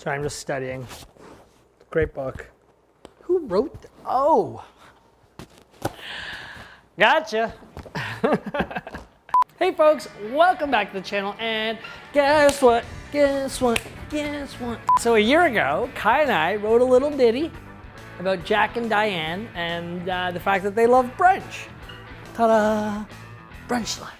Sorry, I'm just studying. Great book. Who wrote Oh! Gotcha! Hey folks, welcome back to the channel, and guess what? So a year ago, Kai and I wrote a little ditty about Jack and Diane and the fact that they love brunch. Ta-da! Brunch Life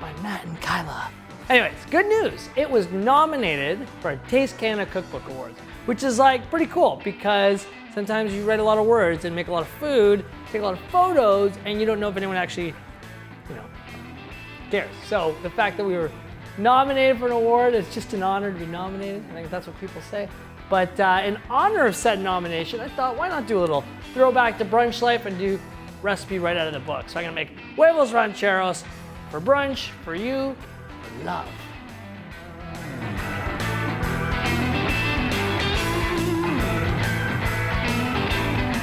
by Matt and Kyla. Anyways, good news. It was nominated for a Taste Canada Cookbook Awards, which is like pretty cool because sometimes you write a lot of words and make a lot of food, take a lot of photos, and you don't know if anyone actually, cares. So the fact that we were nominated for an award, it's just an honor to be nominated. I think that's what people say. But in honor of said nomination, I thought, why not do a little throwback to Brunch Life and do recipe right out of the book. So I'm gonna make Huevos Rancheros for brunch, for you, for love.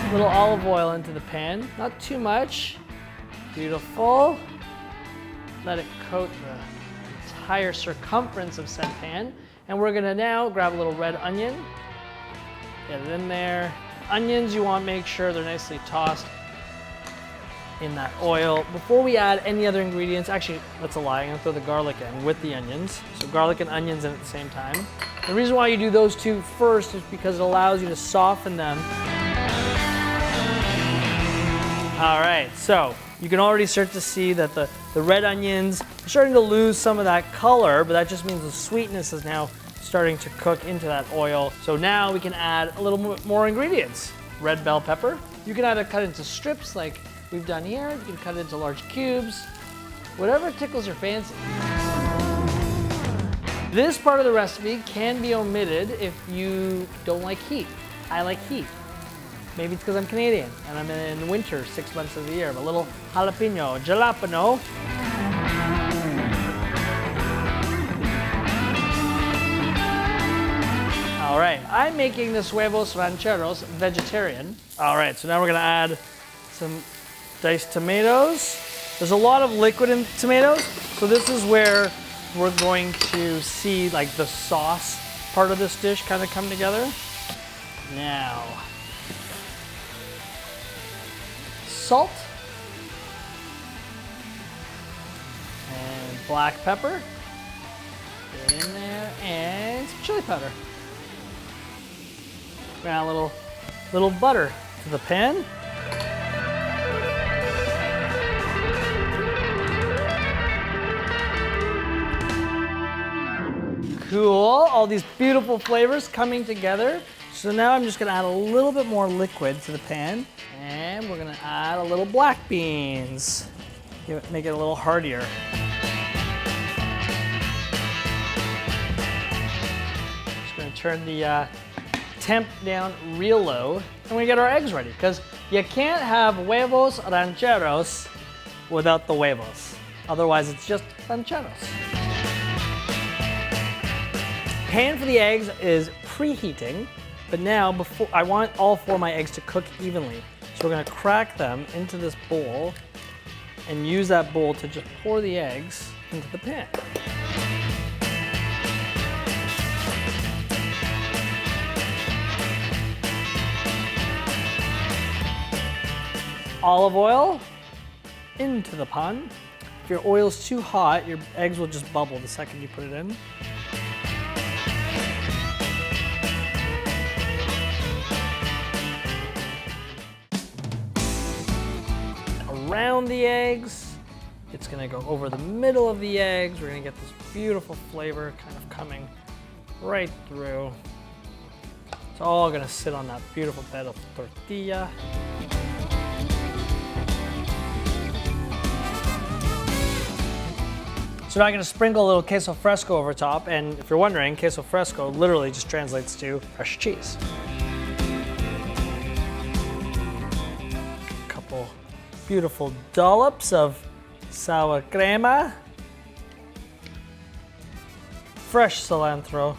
A little olive oil into the pan, not too much. Beautiful. Let it coat the entire circumference of said pan. And we're gonna now grab a little red onion, get it in there. Onions, you want to make sure they're nicely tossed in that oil. Before we add any other ingredients, actually, that's a lie, I'm gonna throw the garlic in with the onions. So garlic and onions in at the same time. The reason why you do those two first is because it allows you to soften them. All right, so you can already start to see that the red onions are starting to lose some of that color, but that just means the sweetness is now starting to cook into that oil. So now we can add a little more ingredients. Red bell pepper. You can either cut into strips like we've done here. You can cut it into large cubes. Whatever tickles your fancy. This part of the recipe can be omitted if you don't like heat. I like heat. Maybe it's because I'm Canadian and I'm in winter 6 months of the year. A little jalapeno. All right, I'm making this Huevos Rancheros vegetarian. All right, so now we're gonna add some diced tomatoes. There's a lot of liquid in tomatoes, so this is where we're going to see like the sauce part of this dish kind of come together. Now, salt and black pepper. Get in there, and some chili powder. Add a little butter to the pan. Cool, all these beautiful flavors coming together. So now I'm just gonna add a little bit more liquid to the pan, and we're gonna add a little black beans. Make it a little heartier. Just gonna turn the temp down real low, and we get our eggs ready, because you can't have Huevos Rancheros without the huevos. Otherwise, it's just rancheros. Pan for the eggs is preheating, but now I want all 4 of my eggs to cook evenly. So we're gonna crack them into this bowl and use that bowl to just pour the eggs into the pan. Olive oil into the pan. If your oil's too hot, your eggs will just bubble the second you put it in. Around the eggs, it's gonna go over the middle of the eggs. We're gonna get this beautiful flavor kind of coming right through. It's all gonna sit on that beautiful bed of tortilla. So now I'm gonna sprinkle a little queso fresco over top, and if you're wondering, queso fresco literally just translates to fresh cheese. A couple beautiful dollops of sour crema, fresh cilantro.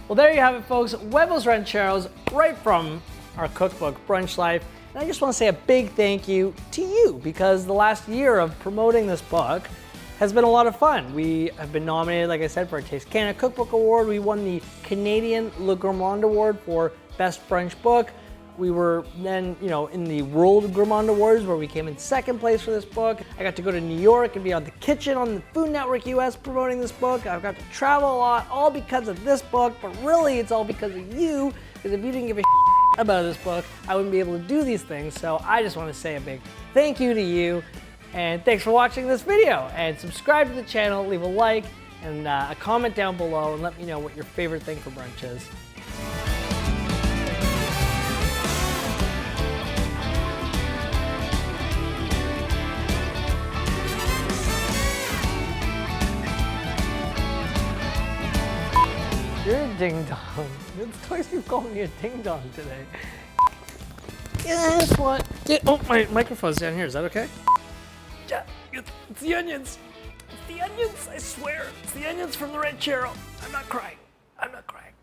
Well, there you have it, folks. Huevos Rancheros, right from our cookbook, Brunch Life. And I just wanna say a big thank you to you, because the last year of promoting this book, has been a lot of fun. We have been nominated, like I said, for a Taste Canada Cookbook Award. We won the Canadian Le Gourmand Award for Best Brunch Book. We were then, in the World Gourmand Awards where we came in second place for this book. I got to go to New York and be on The Kitchen on the Food Network US promoting this book. I've got to travel a lot, all because of this book, but really it's all because of you, because if you didn't give a about this book, I wouldn't be able to do these things. So I just want to say a big thank you to you, and thanks for watching this video. And subscribe to the channel, leave a like, and a comment down below, and let me know what your favorite thing for brunch is. You're a ding-dong. It's twice you've called me a ding-dong today. Guess what? Oh, my microphone's down here. Is that okay? Yeah, it's the onions. It's the onions, I swear. It's the onions from the Ranchero. I'm not crying. I'm not crying.